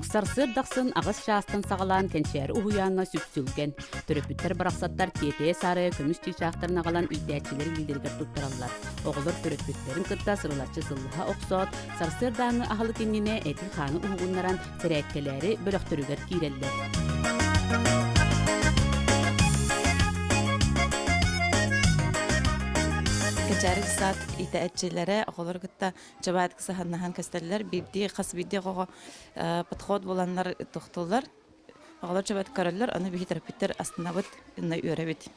Онук сарсыр дақсын ағыз шастын сағалан кеншері ухуяңа сүпсүлген. Төрөпүттер барақсаттар тиетее сары көмүс чишақтарын ағалан үлдәчілер билдергер туттаралар. Оғылыр төрөпүттерін кытта сырыларчы сыллыға оқсот, сарсыр даңы ағылы кеннене әті қаны ухуғыннаран сәрәйткелері бөліқтөрігер киреллер. Качарик сат ита әтчеләре оғылар гытта жабайт кыса ханнахан кастерлер бибди қас бидди оғы подход боланлар тоқтолар. Оғылар жабайт көрөллөр, аны бихи терапевттер астына быт инна үйрә бит.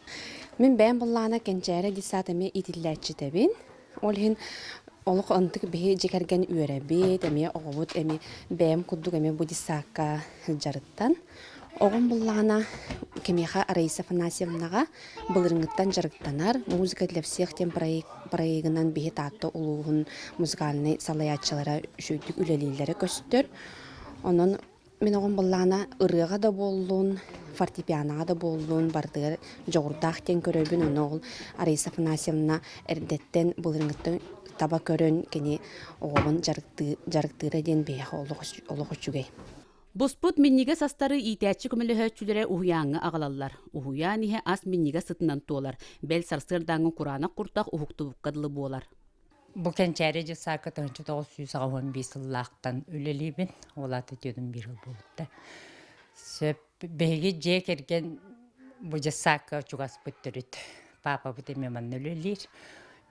Мен бәйін бұллағына кенчәрі десатыме итилләтчі дәбін. Ол хин олық ынтық бейі жекерген үйрә бет, әме оғывыт, әме бәйім күддік, әме будисаққа жарыттан. Оғын бұллағына кемеха Раиса Афанасьевнаға бұлырыңыттан жарықтанар, музыка для всех тем проегінан бейі татты ұлуғын музыкальный салаятчылары шүйдік үлелейлері көстір. Оның мен оғын бұллағына ұрыға да болуын, фортепианаға да болуын, бардығыр жоғырдақ тен көрөбін, оны оғыл Раиса Афанасьевна әрдеттен бұлырыңыттан таба көрін кені оғын жарықтыры ден бейі олығы жүгей. Буспут минниге састары итәчі көмілі ухуяңы ағалалар. Ухуя нихе ас минниге сытынан туолар. Бәл сарсырдаңы Курана құртақ ухуқтубыққадылы болар. Бұл кәнчәрі жасақы 1915 лақтан өлелейбін. Олаты дедім бір жыл болыпты. Сөп бәйге жек ерген бұл жасақы чуғас бүттіріт. Папа бұтеме манны өлелейр.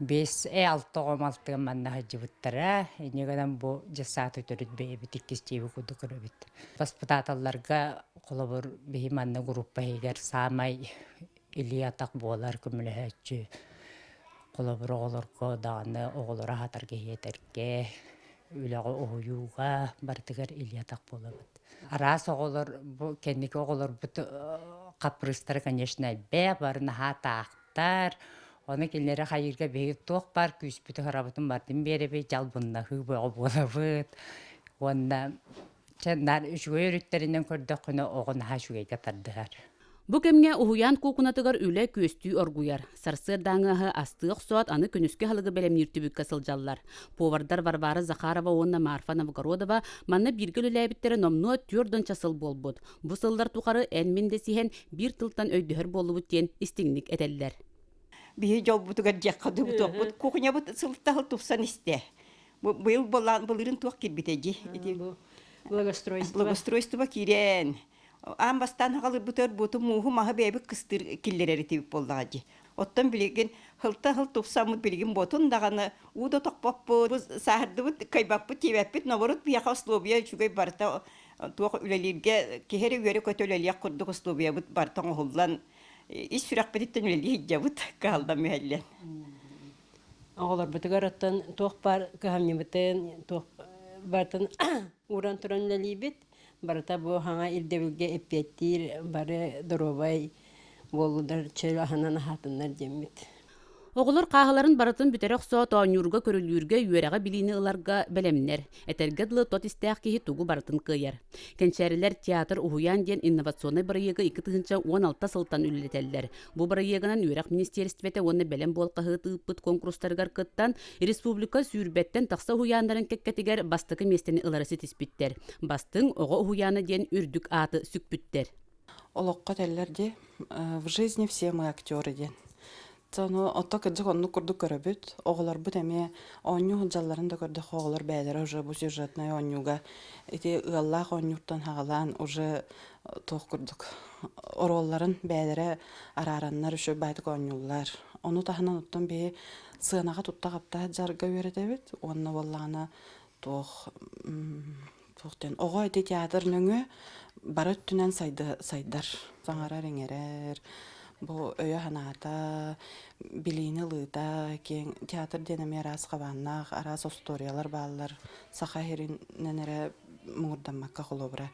5-6 манна жыбыттара, негеден бу жасаты төрүт бейби тиккестеби куду көрөбүт. Паспорталарга колобур бейи манна группа егер самай илиятак болар көмөлөчү. Колобур оголорго даны оголора хатарга етерге, үлөгө оюга бартыгар илиятак болобут. Арас оголор бу кенники оголор бут капрыстар, конечно, бе барына хатактар. Оны келлері қайырға бейіп тоқ бар, күйіспіті қарабытын бардым беребе, жалбынна хыбығы болабыд. Онда чандар үшігі өріттерінен көрді құны оғын хашуға қатардығар. Бу кемге ухуян кукунатыгар үле көстүү оргуяр. Сарсыр даңыһы астык сот аны күнүскө халыгы белемниртүбүк касылжаллар. Повардар Варвара Захарова онна Марфа Новгородова манна биргел үлебиттери номну түрдөн часыл болбут. Бу сылдар тухары энминде сиһен бир тылтан өйдөһөр болубут тен истиңник этеллер. Бие жол бутугар жаққа дұбыт, кухня бұт сылтағыл тұпсан істе. Бұл бұлырын туақ келбетеге. Благостройство керен. Ан бастан ғалыр бұтыр бұты мұғы маға бәйбі қыстыр келлер әрітебіп болдағади. Оттан білеген хылта-хыл тұпсамы білеген бұтын дағаны ұда тоқпап бұд, сағырды бұд, қайбап бұд, тебәп бұд, набырыт бұяқа ұслобия жүгей барта туақ үлелерге, кехері өре көті үлелер құрдық ұслобия бұд бартан ұғылдан ис сүрәк бәдеттен үлелі жабыт қалдан мәллән. Оғылар бұтығар оттан тоқ бар көхамне бұтын, тоқ бартын уран тұран үлелі бет, барыта бұл хаңа илдевілге эппеттір, бары дұробай болудар чөл аханан ахатынлар жеммет. Оғылыр қағыларын барытын бүтерек соот оңюрга көрілүрге үйереға билini ыларга белемнер. Этергедлы тот истәқ кейі тугу барытын кыйар. Кенчәрілер театр ухуян ден инновационный барыйығы 2-16 сылтан үлілетеллер. Бу барыйығынан үйерек министерствете оны белем болқағы тыппыт конкурстаргар кыттан республика сүйірбеттен тақса ухуяндарын кеккетігер бастықы местені ыларысы тиспиттер. Бастың оғы ухуяны ден үрдік аты сүкпіттер. Олоққа тәллерде в жизни все мы актеры ден. Соны отта кырдык онну курдук көрөбүт. Оголор бут эме онню жалларын да көрдүк. Оголор бәйләре уже бу сюжетный оннюга эти ыллах оннюттан хагалан уже тох курдук. Оролларын бәйләре арараннар үшө байтык оннюлар. Ону тахынан оттан бе сыынага тутта капта жарга беретебит. Онны боллана тох тохтен ого эти театр нөңө бары түнен сайдар. Саңара реңерер. Бу өйө ханата, билини лыта, кен театр денеме арас қабаннақ, арас историялар баллар, саха херинненере муңурданмакка холобра,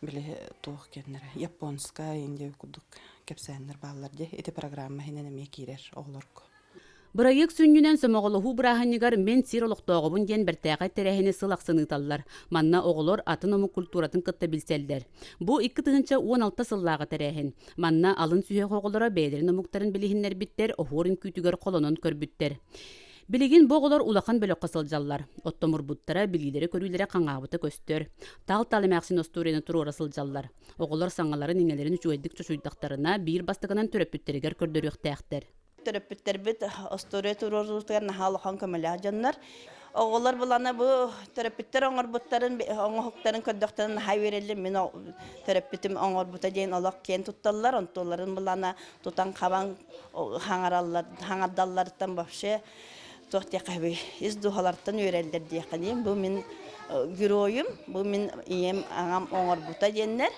били туох кеннере. Японска, индия кудук кепсәннер баллар де, эти программа хиненеме кирер оғлорку. Бұрайық сүннінен сымоғылығы бұрағынығар мен сиролықтоғыбын ден біртәғай тәрәхіне сылақсыныталар. Манна оғылыр атын омы культуратын қытта білселдер. Бұ 2-16 сыллағы тәрәхін. Манна алын сүйе оғылыра бәйдерін омуқтарын білігінлер біттер, оғырын күйтігер қолонын көрбіттер. Билигин боголор улахан бөлөк кысылжаллар. Оттомурбуттара билилери көрүлere каңаабыта көстөр. Тал эмәксин остурені туруора сылжаллар. Оголор саңаларын иңелерин үчүэддик чусуйдактарына бир бастыгынан төрөппүттеригер көрдөрүөхтээхтер. Төрөппүттербит остурия турурутугар нахалахан көмөлө жаннар. Оголор булана бу төрөппүттер оңорбуттарын оңохуктарын көддөктөрүн хайверелли мен төрөппүтүм оңорбута дейин олок кен тутталлар, онтоларын булана тутан кабан хаңардаллардан вообще тохте каби из духалардан үйрелдер дияқанем. Бу мен героюм, бу мен ием аңам оңорбута дейиннер.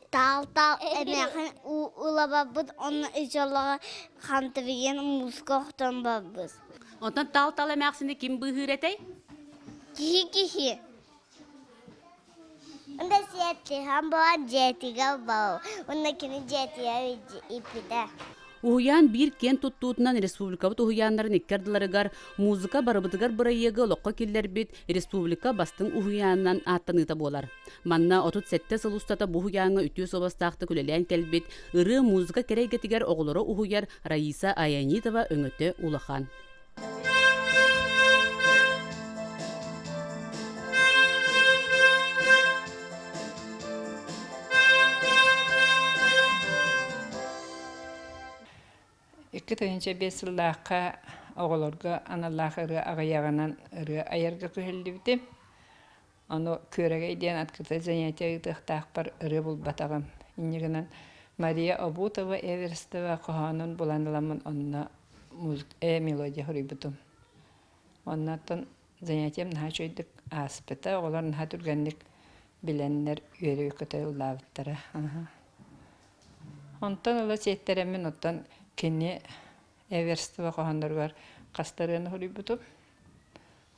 Тал эмехан улабабыт оны ижолага хантыбиген музыка оқтан бабыз. Онтан тал эмәксинди ким быһыыретей? Кихи. Онда сетти хамбан жетига бау. Онда кини жетия ипиде. Уһуян бир кен туттуутунан республикабыт уһуяннарын иккердыларыгар музыка барыбытыгар бырайыгы локко киллербит республика бастың уһуяннан аттаныта болар. Манна отут сетте сылустата бу уһуянга үтүү собастаакты күлелен келбит ыры музыка керейгетигер оголоро уһуяр Раиса Аянитова өңөтө улахан. Икки тыгынча бесыллааққа оғылырға аналлақыры ағаяғанан ыры айарга күхілдібді. Оны көріге дейін открытой занятия ұтықтақ бар ыры бұл батағым. Инегінен Мария Обутова Эверстова қоғанын бұланыламын онына мелодия хүрібітім. Оннаттан занятиям наға чөйдік аспыта, олар наға түргенлік біленлер үйері өкіті ұллабыттары. Онтан ұла сеттеремен оттан кені Эверстова қоғандар бар қастарыны хүрібітім.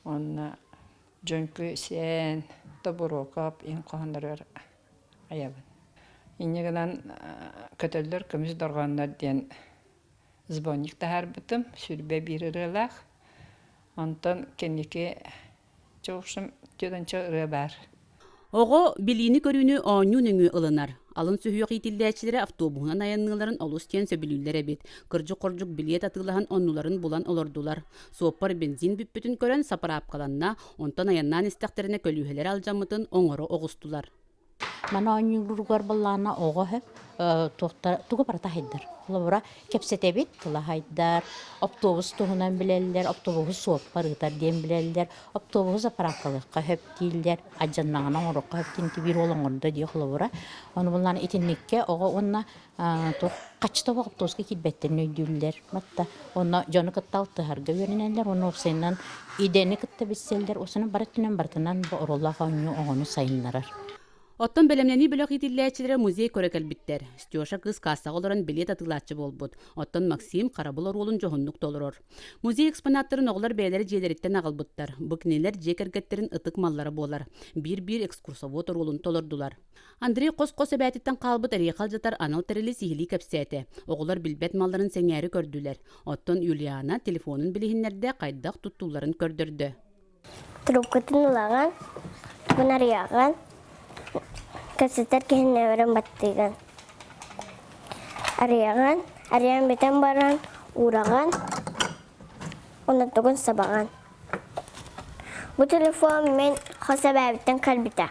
Онна жөнкі сен, Тобурокап, ең қоғандар бар аябын. Инегінен көтелдер көміз дорғандар ден збонник тахар бітім, сүрбе бір ұрылақ. Онтан кенеке жоқшым төдінші ұры бар. Ого билини көрүүнү оонню нүңү ылынар. Алын сүйүк итилдээчилери автобуһунан аянныыларын олус тен сөбүлүүлер эбит. Кыржык-коржук билет атыылахан оннуларын булан олордулар. Суоппар бензин бүппүтүн көрөн сапараап каланна, онтон аяннаан истектерине көлүүһэлер алжаммытын оңоро огустулар. Мана оңюругар баллана оғо тугу барата хайдар. Лабора кепсетебит тыла хайдар. Автобус туһунан билеллер, автобус суоппар ытар дем билеллер, автобус апаракалыкка хөп дииллер, аджаннаңана оңорокка хөп тинти бир олоңорда дие лабора. Оны булланы итинникке оғо онна тух качта автобуска китбеттен өйдүллер. Матта онна жону кытталты харга беренеллер, оны опсайнан идени кытта бисселлер, осуну бараттынан бартынан ороллага оңю оңону сайыннарар. Оттон белемнени бөлөк итиллээчилери музей көрөкелбиттер. Стёша кыз кассага олорон билет атылаачы болбут. Оттон Максим Карабыл орулун жохуннук толорор. Музей экспонаттарын оголор бээлери жээлериттен агалбыттар. Бу кинелер жекергеттерин ытык маллары болар. Бир экскурсовод орулун толордулар. Андрей кос-кос эбэтиттен калбыт эрекал жатар анал терели сихили кепсети. Оголор билбет малларын сеңери көрдүлер. Оттон Юлиана телефонун билихиннерде кайдак туттууларын көрдөрдү. Трубкатын улаган, бунарыяган, кассетер кехинне өрен баттыган. Арыян бетен баран, ураган, онаттығын сабаған. Бұл телефон мен хоса бәбіттен калбита.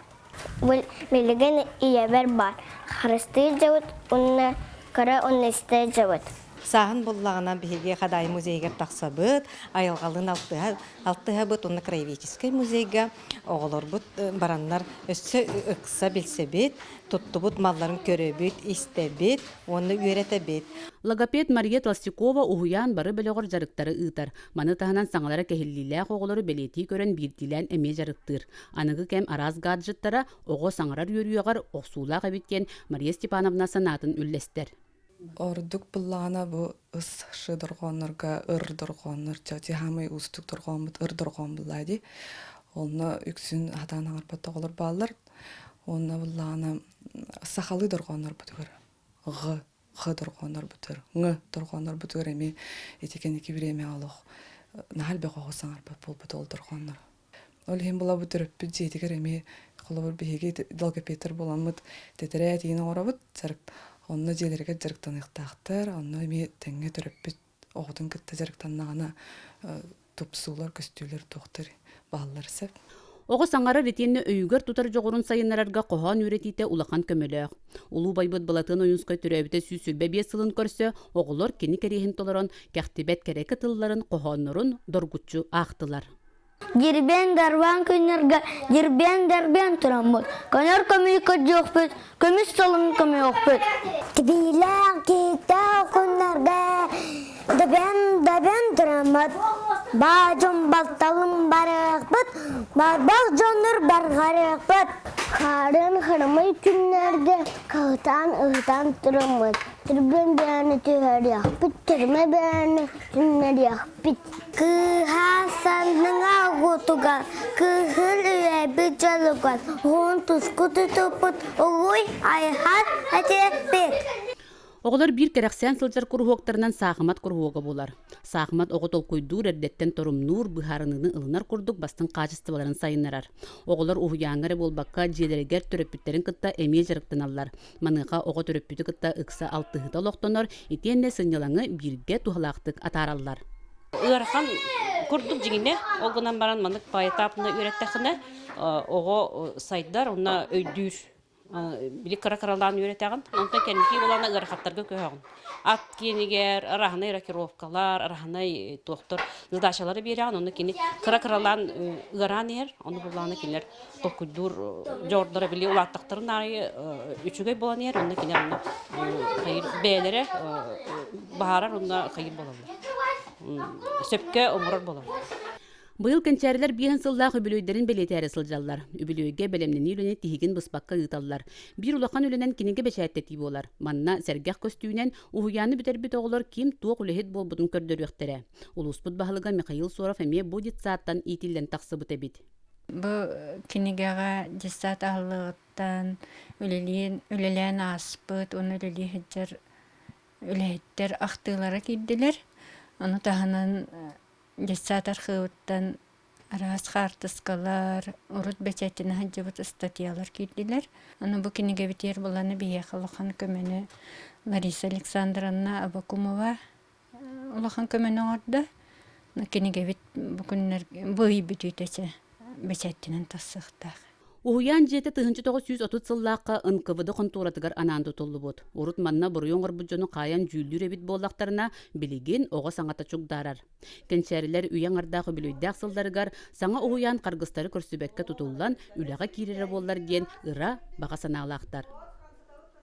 Бұл билеген иебер бар. Харысты жауыт, онны кара оннесті жауыт. Сағын боллағына бігі қадай музейгер тақсабыд, айылғалын алтыға бұд, онны краеведческий музейге, оғылыр бұд баранлар өсі ұқса білсе бет, тұтты бұд малларын көрі бет, істе бет, оны үйреті бет. Логопед Мария Толстякова уһуян бары белогор жарыктары ыытар. Маны таһанан саңалара кехиллилээх оголору белети көрөн биртилэн эме жарыктыр. Аныгы кем араз гаджеттара ого саңарар юрюягар оксуулаак эбиткен Мария Степановна санатын үллестер. Ордук буллана бу ыс шыдыргоннорга ырдыргоннор жати хамы устук дургонбут ырдыргон буллади. Олна үксүн хатан арпатта олор баллар. Онна буллана сахалы дургоннор бутур. Г дургоннор бутур. Ң дургоннор бутур эми этекеники биреме алох. Нахал бе госаң арпат болбут олдыргоннор. Ол хем була бутур бүҗетигер эми колобур беге долгопетер буламыт тетере дигин орабыт царк. Онны желерге жарыктан ыктактар, онны эми теңге төрөппүт огудун кытта жарыктаннагана тупсулар көстүлөр тохтор баалар сеп. Оғы саңары ретенне өйгөр тутар жоғырын сайынарарға қоған үретейте улахан көмөлөөх. Улу байбыт балатын ойынскай түрәбіте сүйсүлбе бес сылын көрсө, оғылар кені керейін толырын, кәқтебет керекі тылларын қоғанырын доргутчу ақтылар. Дирбен дарван күнерге, дирбен дарбен тұрамыз. Көнер көмейкі жоқпыз, көміс солын көмей оқпыз. Тібилер кейті күнерге, дабен тұрамыз. Бажым балталым барықпыт, барбақ жоныр барғарықпыт. Қарын қырмай күнерге, қағытан ұғытан тұрамыз. Түрбен бәні түйер яқпыт, түрме бәні күнер яқпыт. Кыхасанның ағутуға, кыхыл үйәбі жалуға, ғын тұсқы тұтыпыт, ұғой айхат әтеппет. Оғылар бір керексен сылжар күргуоқтарынан сағымат күргуоға болар. Сағымат оғы толкойдур әрдеттен торум нур бұхарынының ылынар күрдік бастың қачыстыбаларын сайынарар. Оғылар ұхуяңары болбаққа желерегер төрөппіттерін кытта әме жарықтан аллар. Маныға оғы төрөппіті кытта ықса алтығыда лоқтонор, етенне сынялаңы бірге тухалақтық атараллар. Ырахан күрдік жігіне, оғынан баран манык паэтапына үйреттіқіне, оғы сайдар, онна өйдүр. Били кара-каралдан үйретеген, онтан кәнеки олана ырахаттарға көйіғын. Ат кенегер, араханай рокировкалар, араханай тоқтыр задачалары береген, оны кені кара-каралдан ыран ер, оны боланы келер тоқыдур жордары били олаттықтырын ары үчігей болан ер, оны келер бәлері бағарар, оны қайыр болалар. Сөпке омырар болалар. Быйыл кенчәрелер биһен сыллах үбүлөйдерин белетәре сылжаллар. Үбүлөйгә белемнени үлене тиһиген быспакка ыталлар. Бир улахан үленен кинеге бешәттети болар. Манна сәргәх көстүнән уһуяны битер бит оглар ким туак үлехет болбудун көрдөрүктәре. Улуспут баһалыга Михаил Соров эме будет сааттан итилен таксыбыт бит. Бу кинегага дистат аллыгыттан үлелен аспыт, оны үлелехеттер үлехеттер ахтылары киддилер. Аны таһанан Дестат архивыттан арас хартыскалар, урут бечетіне хаджабыт статьялар кирдилер. Аны бу кинеге битер боланы бие халахан көмені Лариса Александровна Абакумова улахан көмені орда. Кинеге бит бүкіннер бұй бүтүйтесе бечетінен тассықтақ. Уһуян жете 1930 сыллаққа ынкывыды контуратыгар ананды толлубут. Урут манна буруйоңор буджону каян жүйүлүр эбит боллактарына билигин ого саңата чугдарар. Кенчәрилер үйяңардагы билөйдәк сылдарыгар саңа уһуян каргыстары көрсүбекке тутуллан үләгә кирере боллар диен ыра бага санаалактар.